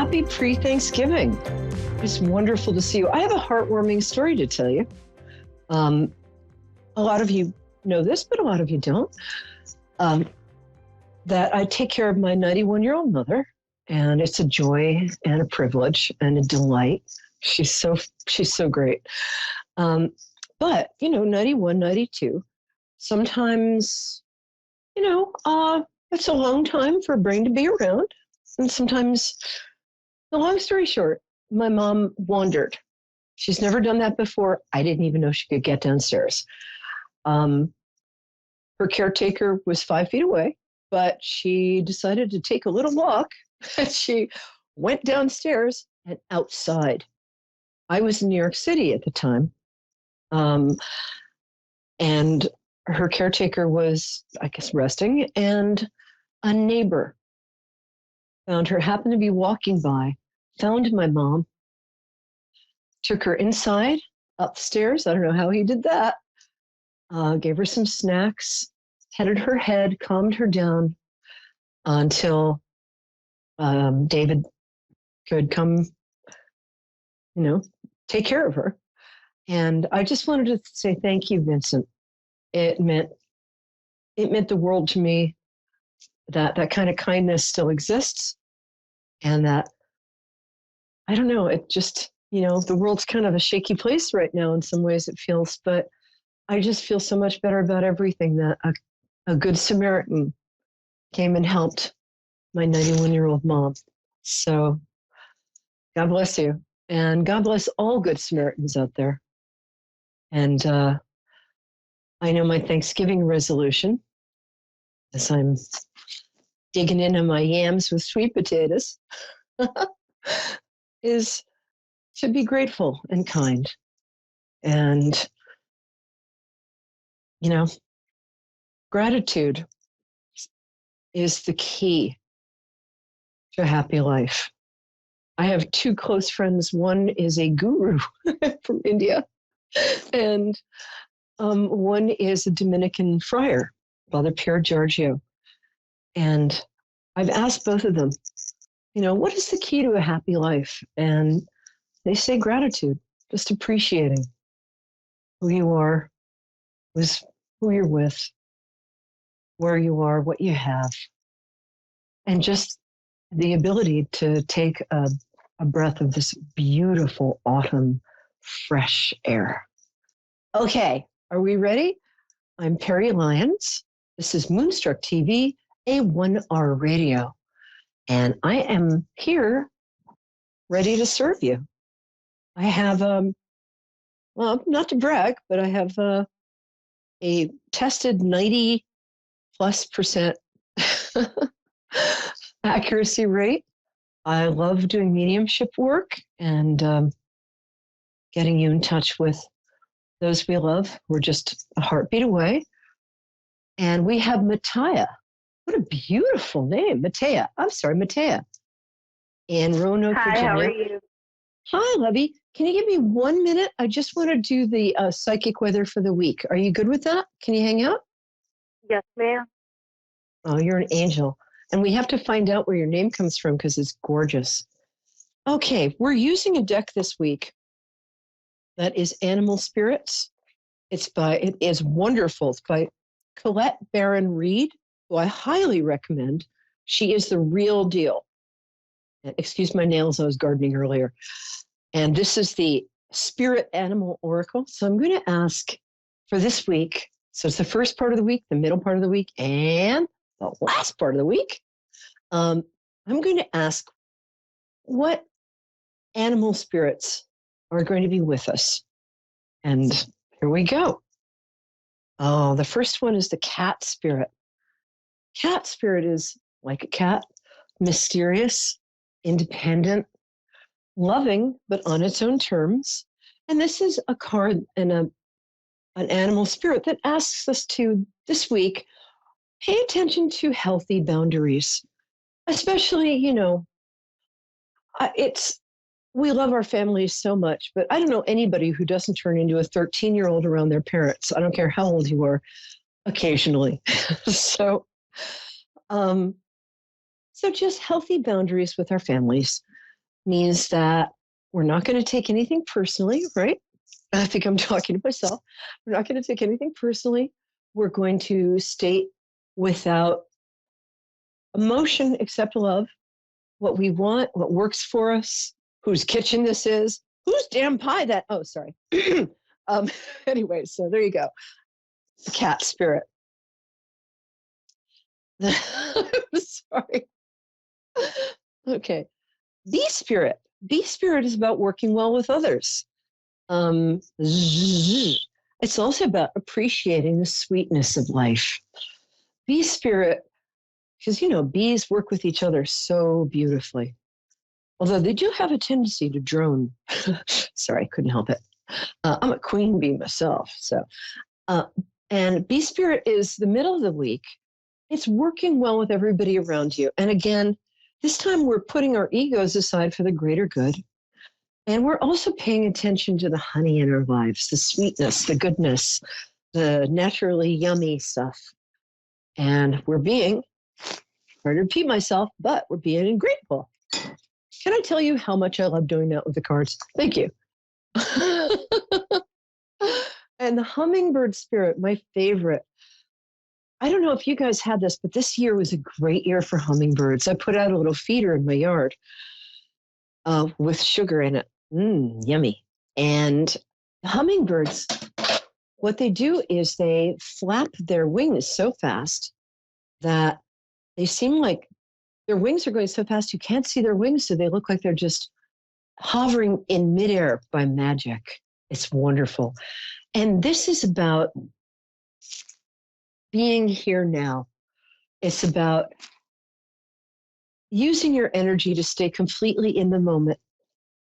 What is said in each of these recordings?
Happy pre-Thanksgiving. It's wonderful to see you. I have a heartwarming story to tell you. A lot of you know this, but a lot of you don't. That I take care of my 91-year-old mother, and it's a joy and a privilege and a delight. She's so great. But, 91, 92, sometimes, it's a long time for a brain to be around. And sometimes, the long story short, my mom wandered. She's never done that before. I didn't even know she could get downstairs. Her caretaker was 5 feet away, but she decided to take a little walk. And she went downstairs and outside. I was in New York City at the time. And her caretaker was, I guess, resting. And a neighbor found her, happened to be walking by, found my mom, took her inside, upstairs. I don't know how he did that. Gave her some snacks, petted her head, calmed her down until David could come, take care of her. And I just wanted to say thank you, Vincent. It meant the world to me that that kind of kindness still exists, and that, I don't know, it just, the world's kind of a shaky place right now in some ways it feels, but I just feel so much better about everything that a good Samaritan came and helped my 91-year-old mom. So God bless you. And God bless all good Samaritans out there. And I know my Thanksgiving resolution, as I'm digging into my yams with sweet potatoes, is to be grateful and kind. And, gratitude is the key to a happy life. I have 2 close friends. One is a guru from India, and one is a Dominican friar, Father Peri. And I've asked both of them, what is the key to a happy life? And they say gratitude, just appreciating who you are, who you're with, where you are, what you have, and just the ability to take a breath of this beautiful autumn fresh air. Okay, are we ready? I'm Peri Lyons. This is Moonstruck TV, a 1R radio, and I am here ready to serve you. I have, not to brag, but I have a tested 90+% accuracy rate. I love doing mediumship work and getting you in touch with those we love. We're just a heartbeat away. And we have Mattia. What a beautiful name, Mattia. Mattia. In Roanoke, Hi, Virginia. how are you? Hi, Lovey. Can you give me 1 minute? I just want to do the psychic weather for the week. Are you good with that? Can you hang out? Yes, ma'am. Oh, you're an angel. And we have to find out where your name comes from because it's gorgeous. Okay, we're using a deck this week that is Animal Spirits. It is wonderful. It's by Colette Baron Reed, who I highly recommend. She is the real deal. Excuse my nails, I was gardening earlier. And this is the Spirit Animal Oracle. So I'm going to ask for this week. So it's the first part of the week, the middle part of the week, and the last part of the week. I'm going to ask what animal spirits are going to be with us. And here we go. Oh, the first one is the cat spirit. Cat spirit is like a cat, mysterious, independent, loving, but on its own terms. And this is a card and an animal spirit that asks us to, this week, pay attention to healthy boundaries. Especially, we love our families so much, but I don't know anybody who doesn't turn into a 13-year-old around their parents. I don't care how old you are, occasionally. So just healthy boundaries with our families. means that we're not going to take anything personally, right? I think I'm talking to myself. We're not going to take anything personally. We're going to state without emotion except love what we want, what works for us, whose kitchen this is, whose damn pie that. Oh, sorry. um, anyway, so there you go. The cat spirit. Sorry. Okay. Bee spirit. Bee spirit is about working well with others. It's also about appreciating the sweetness of life. Bee spirit, because bees work with each other so beautifully. Although they do have a tendency to drone. Sorry, couldn't help it. I'm a queen bee myself. And bee spirit is the middle of the week. It's working well with everybody around you. And again, this time we're putting our egos aside for the greater good. And we're also paying attention to the honey in our lives, the sweetness, the goodness, the naturally yummy stuff. And we're being, sorry to repeat myself, but we're being grateful. Can I tell you how much I love doing that with the cards? Thank you. And the hummingbird spirit, my favorite. I don't know if you guys had this, but this year was a great year for hummingbirds. I put out a little feeder in my yard with sugar in it. Yummy. And the hummingbirds, what they do is they flap their wings so fast that they seem like their wings are going so fast you can't see their wings, so they look like they're just hovering in midair by magic. It's wonderful. And this is about being here now. It's about using your energy to stay completely in the moment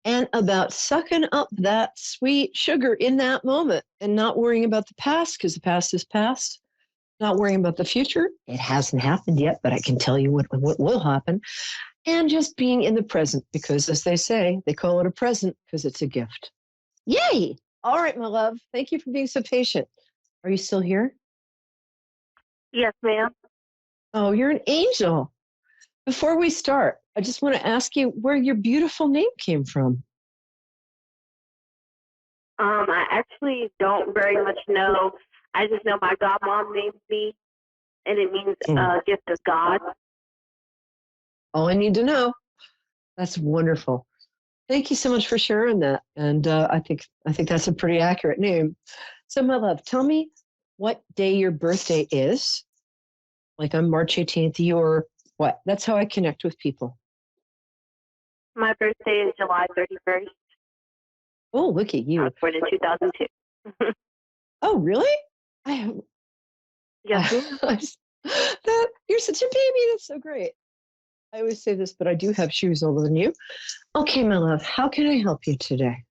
and about sucking up that sweet sugar in that moment and not worrying about the past because the past is past, not worrying about the future. It hasn't happened yet, but I can tell you what will happen. And just being in the present because, as they say, they call it a present because it's a gift. Yay! All right, my love. Thank you for being so patient. Are you still here? Yes, ma'am. Oh, you're an angel. Before we start, I just want to ask you where your beautiful name came from. I actually don't very much know. I just know my godmom named me, and it means gift of God. All I need to know. That's wonderful. Thank you so much for sharing that. And I think that's a pretty accurate name. So, my love, tell me what day your birthday is. Like on March 18th, you're what? That's how I connect with people. My birthday is July 31st. Oh, look at you. I was born in 2002. Oh, really? Yes, you're such a baby. That's so great. I always say this, but I do have shoes older than you. Okay, my love, how can I help you today?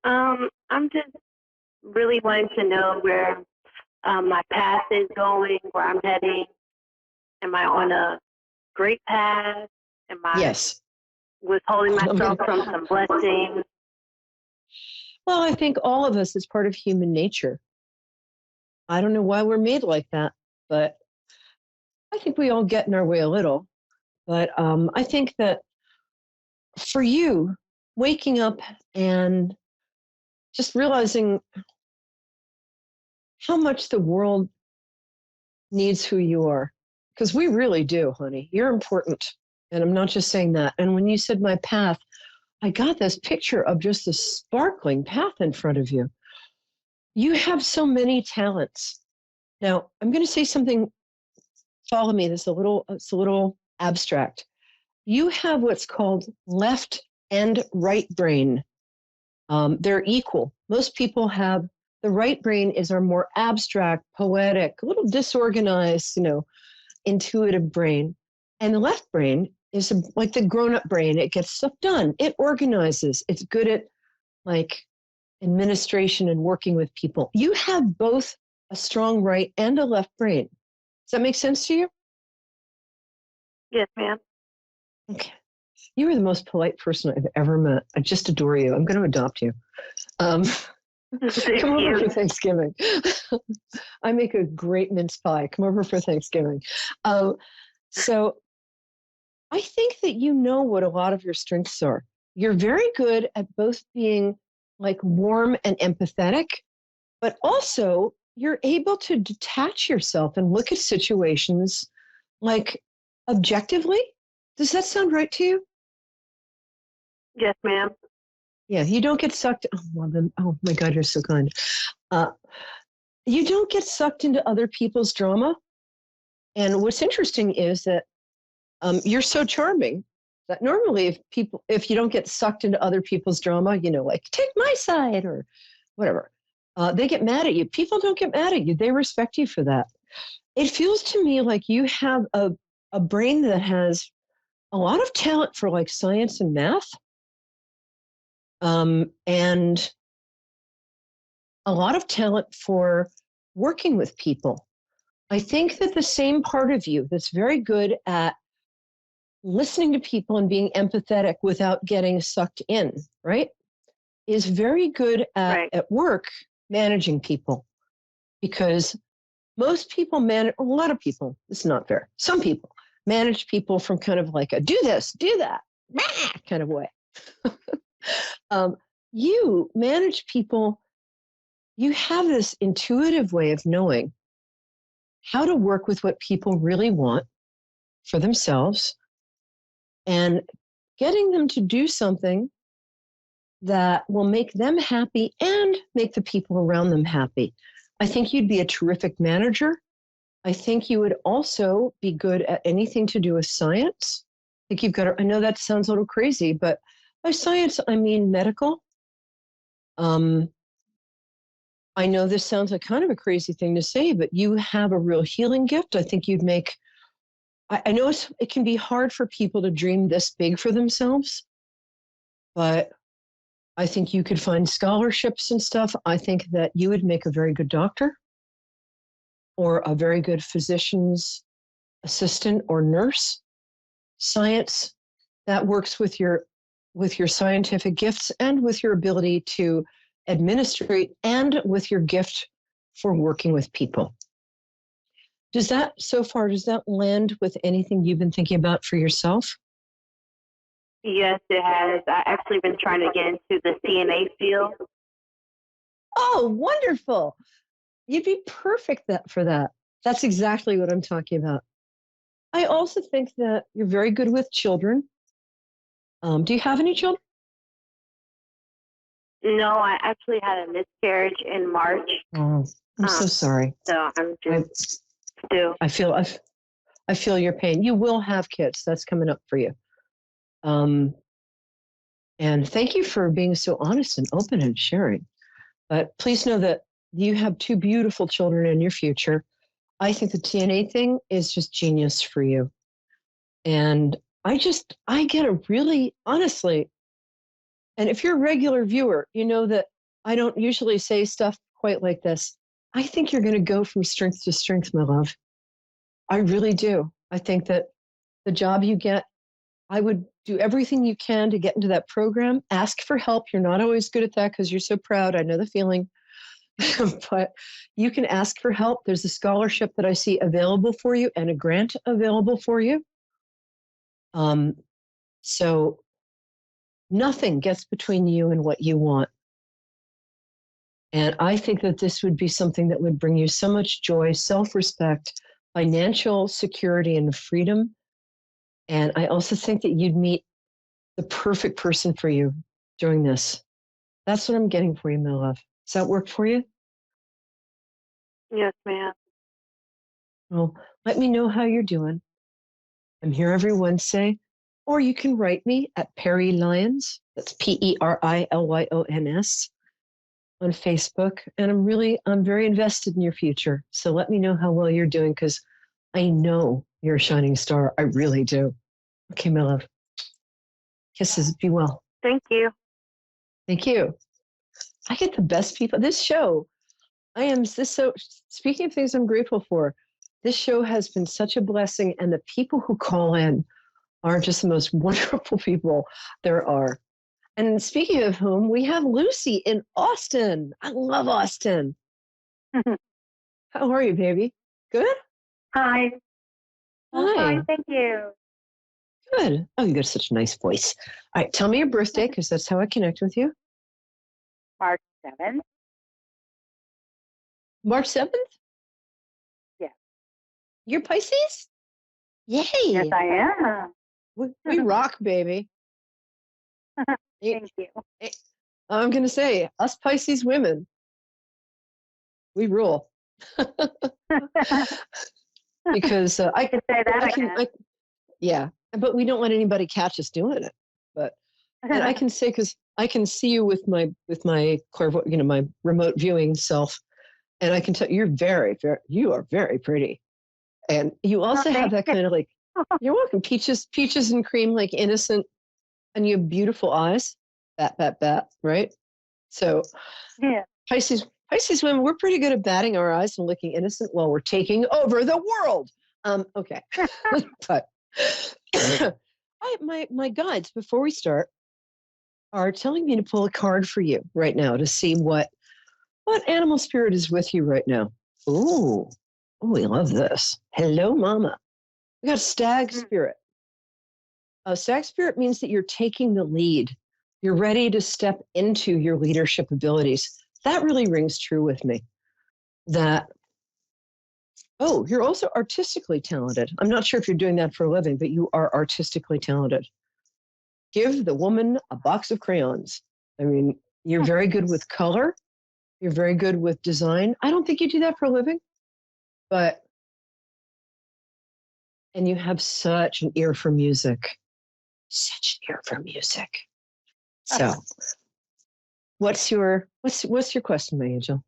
I'm just really wanting to know where my path is going, where I'm heading. Am I on a great path? Am I Yes. withholding myself from some blessings? Well, I think all of us is part of human nature. I don't know why we're made like that, but I think we all get in our way a little. But I think that for you, waking up and just realizing how much the world needs who you are, because we really do, honey. You're important. And I'm not just saying that. And when you said my path, I got this picture of just a sparkling path in front of you. You have so many talents. Now, I'm going to say something, follow me, it's a little abstract. You have what's called left and right brain. They're equal. Most people have the right brain is our more abstract, poetic, a little disorganized, intuitive brain. And the left brain is like the grown-up brain. It gets stuff done. It organizes. It's good at like administration and working with people. You have both a strong right and a left brain. Does that make sense to you? Yes, ma'am. Okay. You are the most polite person I've ever met. I just adore you. I'm going to adopt you. Come over for Thanksgiving. I make a great mince pie. Come over for Thanksgiving. So I think that you know what a lot of your strengths are. You're very good at both being like warm and empathetic, but also you're able to detach yourself and look at situations like objectively. Does that sound right to you? Yes, ma'am. Yeah, you don't get sucked. Oh, well, then, oh my God, you're so kind. Uh, you don't get sucked into other people's drama. And what's interesting is that you're so charming that normally if you don't get sucked into other people's drama, like take my side or whatever, they get mad at you. People don't get mad at you. They respect you for that. It feels to me like you have a brain that has a lot of talent for like science and math, and a lot of talent for working with people. I think that the same part of you that's very good at listening to people and being empathetic without getting sucked in, right, is very good Right. at work managing people, because most people manage, a lot of people, it's not fair. Some people manage people from kind of like a do this, do that, kind of way. um, you manage people, you have this intuitive way of knowing how to work with what people really want for themselves and getting them to do something that will make them happy and make the people around them happy. I think you'd be a terrific manager. I think you would also be good at anything to do with science. I think you've got, I know that sounds a little crazy, but by science, I mean medical. Um, I know this sounds like kind of a crazy thing to say, but you have a real healing gift. I think you'd make, I know it can be hard for people to dream this big for themselves, but I think you could find scholarships and stuff. I think that you would make a very good doctor or a very good physician's assistant or nurse. Science that works with your scientific gifts and with your ability to administrate and with your gift for working with people. Does that so far, does that land with anything you've been thinking about for yourself? Yes, it has. I actually been trying to get into the CNA field. Oh, wonderful. You'd be perfect for that. That's exactly what I'm talking about. I also think that you're very good with children. Do you have any children? No, I actually had a miscarriage in March. Oh, I'm so sorry. So I'm I, just still. I feel your pain. You will have kids. That's coming up for you. Um, and thank you for being so honest and open and sharing. But please know that you have two beautiful children in your future. I think the TNA thing is just genius for you. And I get a really, honestly, and if you're a regular viewer, you know that I don't usually say stuff quite like this. I think you're going to go from strength to strength, my love. I really do. I think that the job you get, I would do everything you can to get into that program. Ask for help. You're not always good at that because you're so proud. I know the feeling. But you can ask for help. There's a scholarship that I see available for you and a grant available for you. So nothing gets between you and what you want. And I think that this would be something that would bring you so much joy, self-respect, financial security, and freedom. And I also think that you'd meet the perfect person for you doing this. That's what I'm getting for you, my love. Does that work for you? Yes, ma'am. Well, let me know how you're doing. I'm here every Wednesday, or you can write me at Peri Lyons. That's Perilyons on Facebook. And I'm very invested in your future. So let me know how well you're doing, because I know you're a shining star. I really do. Okay, my love. Kisses. Be well. Thank you. Thank you. I get the best people. This show, so speaking of things I'm grateful for, this show has been such a blessing, and the people who call in are just the most wonderful people there are. And speaking of whom, we have Lucy in Austin. I love Austin. How are you, baby? Good? Hi. I'm Hi. fine, thank you. Good. Oh, you got such a nice voice. All right, tell me your birthday because that's how I connect with you. March 7th. March 7th? Yes. You're Pisces? Yes, Yay. I am. We rock, baby. Thank you. I'm going to say, us Pisces women, we rule. Because I can say that again. Yeah, but we don't let anybody catch us doing it. But and I can say because I can see you with my my remote viewing self, and I can tell you're you are very pretty, and you also have that kind of like you're welcome peaches and cream, like innocent, and you have beautiful eyes, bat, right? So Yeah. Pisces women, we're pretty good at batting our eyes and looking innocent while we're taking over the world. Okay, but my guides before we start are telling me to pull a card for you right now to see what animal spirit is with you right now. Oh, we love this. Hello, Mama. We got stag spirit. Stag spirit means that you're taking the lead. You're ready to step into your leadership abilities. That really rings true with me. You're also artistically talented. I'm not sure if you're doing that for a living, but you are artistically talented. Give the woman a box of crayons. I mean, you're very good with color. You're very good with design. I don't think you do that for a living, and you have such an ear for music. Such an ear for music. So, what's your question, my angel?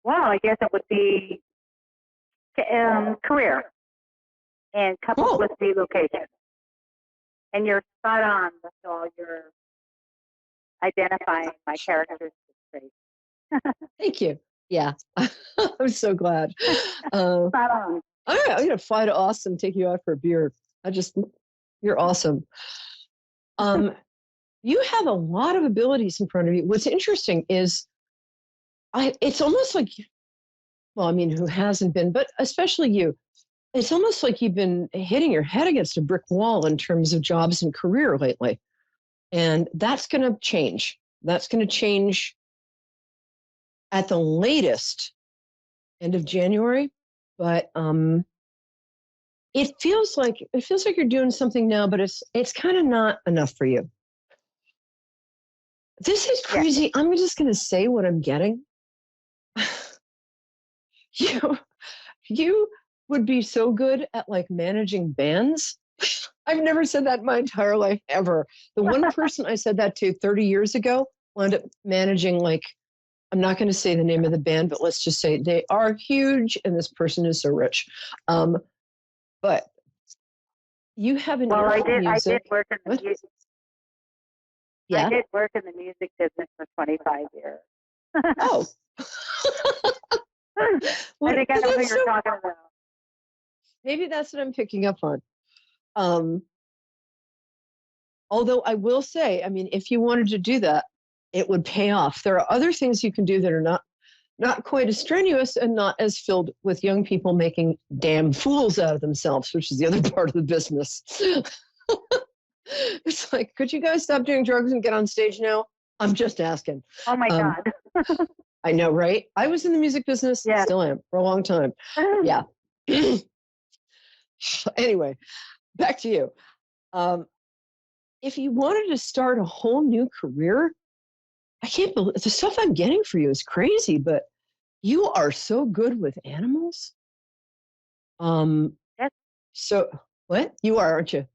Well, I guess it would be career and coupled with relocation. And you're spot on with all your identifying my characteristics traits. Thank you. Yeah, I'm so glad. Spot on. All right, I'm gonna fly to Austin, take you out for a beer. You're awesome. You have a lot of abilities in front of you. What's interesting is, it's almost like, well, I mean, who hasn't been, but especially you. It's almost like you've been hitting your head against a brick wall in terms of jobs and career lately. And that's going to change. That's going to change at the latest end of January. But it feels like you're doing something now, but it's kind of not enough for you. This is crazy. Yeah. I'm just going to say what I'm getting. You would be so good at like managing bands. I've never said that in my entire life ever. The one person I said that to 30 years ago wound up managing, like, I'm not going to say the name of the band, but let's just say they are huge and this person is so rich. But you have an I did work in the music. Yeah. I did work in the music business for 25 years. Oh. I think I know who you're talking about. Maybe that's what I'm picking up on. Although I will say, I mean, if you wanted to do that, it would pay off. There are other things you can do that are not quite as strenuous and not as filled with young people making damn fools out of themselves, which is the other part of the business. It's like, could you guys stop doing drugs and get on stage now? I'm just asking. Oh my God. I know, right? I was in the music business, still am, for a long time. Yeah. Anyway, back to you. If you wanted to start a whole new career, I can't believe the stuff I'm getting for you is crazy, but you are so good with animals. Yes. So what? You are, aren't you?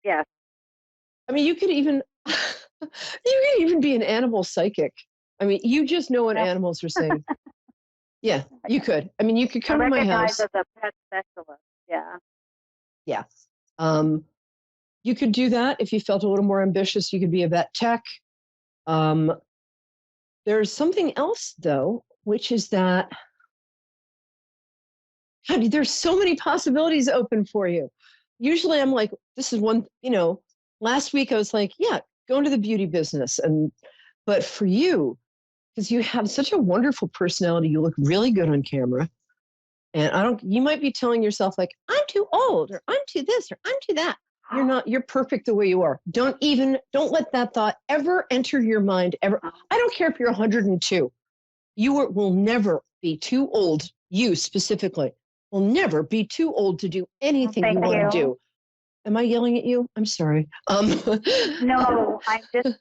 Yes. I mean, you could even be an animal psychic. I mean, you just know what animals are saying. Yeah, you could. I mean, you could come to my house. As a pet specialist. Yeah. Yeah. You could do that if you felt a little more ambitious. You could be a vet tech. There's something else, though, which is that there's so many possibilities open for you. Usually I'm like, this is one, last week I was like, yeah, go into the beauty business. But for you, because you have such a wonderful personality, you look really good on camera. And you might be telling yourself like, I'm too old, or I'm too this, or I'm too that. You're not, you're perfect the way you are. Don't let that thought ever enter your mind ever. I don't care if you're 102. Will never be too old. You specifically will never be too old to do anything you want to do. Am I yelling at you? I'm sorry. No, I'm just,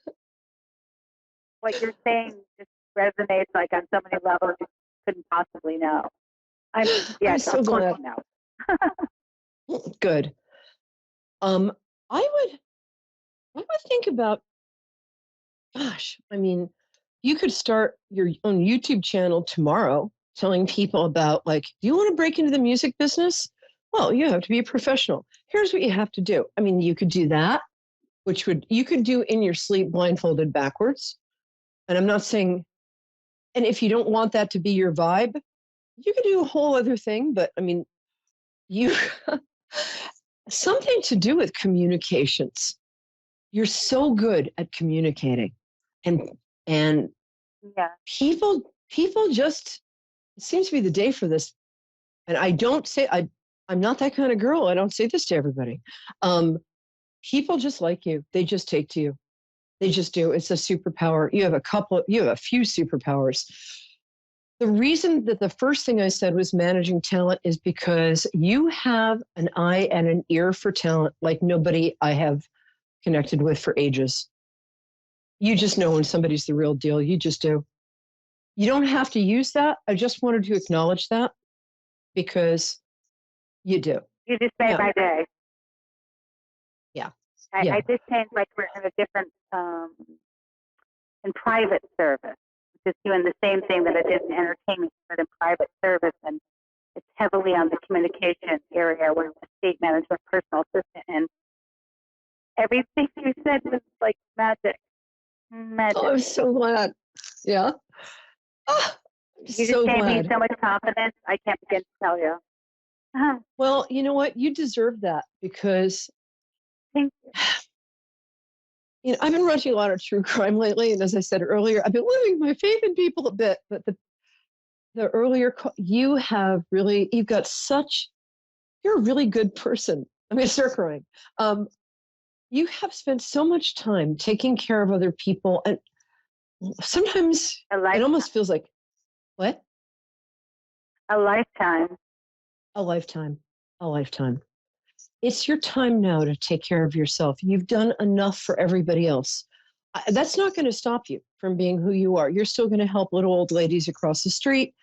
what you're saying just resonates like on so many levels you couldn't possibly know. I'm so glad. Good. I would think about, gosh, I mean, you could start your own YouTube channel tomorrow telling people about, like, do you want to break into the music business? Well, you have to be a professional. Here's what you have to do. I mean, you could do that, you could do in your sleep blindfolded backwards. And I'm not saying, and if you don't want that to be your vibe, you could do a whole other thing. But I mean, you, something to do with communications. You're so good at communicating, and people just, it seems to be the day for this. And I don't say, I'm not that kind of girl. I don't say this to everybody. People just like you. They just take to you. They just do. It's a superpower. You have a few superpowers. The reason that the first thing I said was managing talent is because you have an eye and an ear for talent like nobody I have connected with for ages. You just know when somebody's the real deal. You just do. You don't have to use that. I just wanted to acknowledge that because you do. You just made my day. Yeah. I just changed, like we're in a different, in private service, just doing the same thing that I did in entertainment, but in private service. And it's heavily on the communication area where I'm a state manager, personal assistant, and everything you said was like magic. Oh, I'm so glad. Yeah. Oh, you just gave me so much confidence. I can't begin to tell you. Well, you know what? You deserve that because I've been watching a lot of true crime lately. And as I said earlier, I've been losing my faith in people a bit. But the earlier, you're a really good person. I'm going to start crying. You have spent so much time taking care of other people. And sometimes it almost feels like, what? A lifetime. A lifetime. A lifetime. It's your time now to take care of yourself. You've done enough for everybody else. That's not going to stop you from being who you are. You're still going to help little old ladies across the street.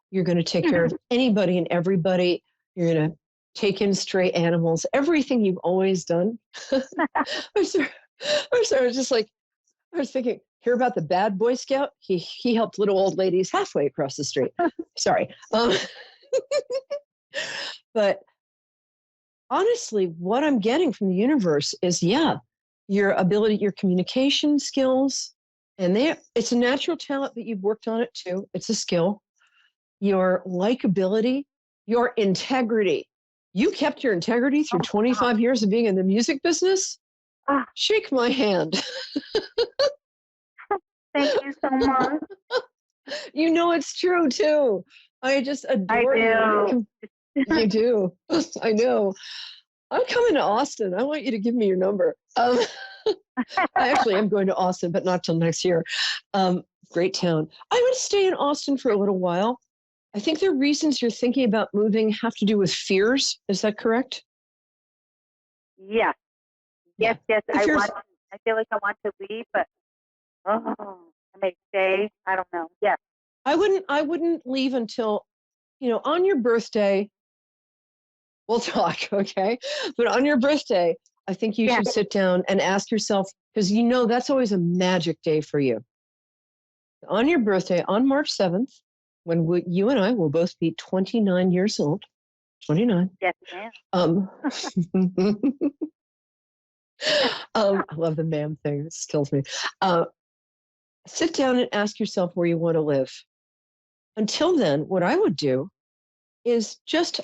You're going to take care of anybody and everybody. You're going to take in stray animals, everything you've always done. I'm sorry. I was just like, I was thinking, hear about the bad Boy Scout? He helped little old ladies halfway across the street. Sorry. But honestly, what I'm getting from the universe is, your ability, your communication skills, and it's a natural talent, but you've worked on it too. It's a skill. Your likability, your integrity. You kept your integrity through 25 years of being in the music business. Shake my hand. Thank you so much. You know it's true too. I just adore you. You do. I know. I'm coming to Austin. I want you to give me your number. I actually am going to Austin, but not till next year. Great town. I would stay in Austin for a little while. I think the reasons you're thinking about moving have to do with fears. Is that correct? Yes. Yes. I feel like I want to leave, but I may stay. I don't know. Yes. I wouldn't leave until, on your birthday. We'll talk, okay? But on your birthday, I think you should sit down and ask yourself, because that's always a magic day for you. On your birthday, on March 7th, when you and I will both be 29 years old. 29. Yes, ma'am. I love the ma'am thing. It kills me. Sit down and ask yourself where you want to live. Until then, what I would do is just,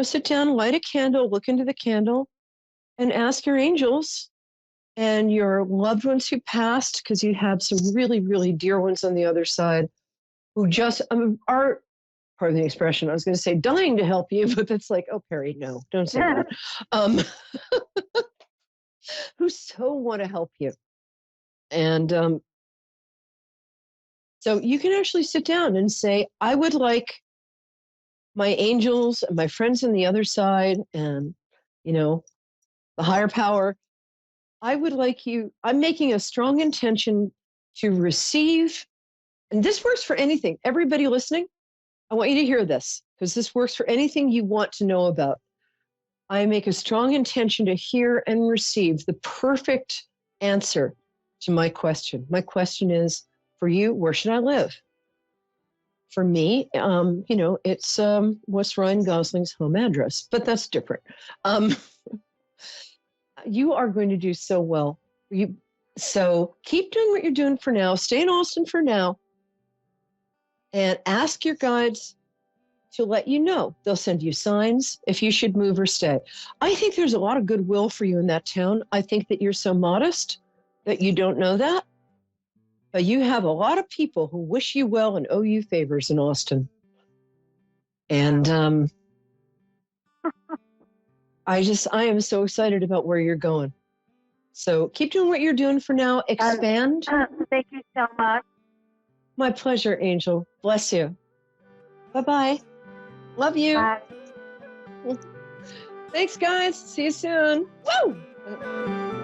sit down, light a candle, look into the candle, and ask your angels and your loved ones who passed, because you have some really, really dear ones on the other side who just are pardon the expression, I was going to say dying to help you, but that's like, oh, Peri, no, don't say that. Who so want to help you. And so you can actually sit down and say, I would like my angels and my friends on the other side and, the higher power. I would like you, I'm making a strong intention to receive, and this works for anything. Everybody listening, I want you to hear this because this works for anything you want to know about. I make a strong intention to hear and receive the perfect answer to my question. My question is, for you, where should I live? For me, it's what's Ryan Gosling's home address, but that's different. You are going to do so well. So keep doing what you're doing for now. Stay in Austin for now and ask your guides to let you know. They'll send you signs if you should move or stay. I think there's a lot of goodwill for you in that town. I think that you're so modest that you don't know that. But you have a lot of people who wish you well and owe you favors in Austin. And I am so excited about where you're going. So keep doing what you're doing for now. Expand. Thank you so much. My pleasure, Angel. Bless you. Bye-bye. Love you. Bye. Thanks, guys. See you soon. Woo!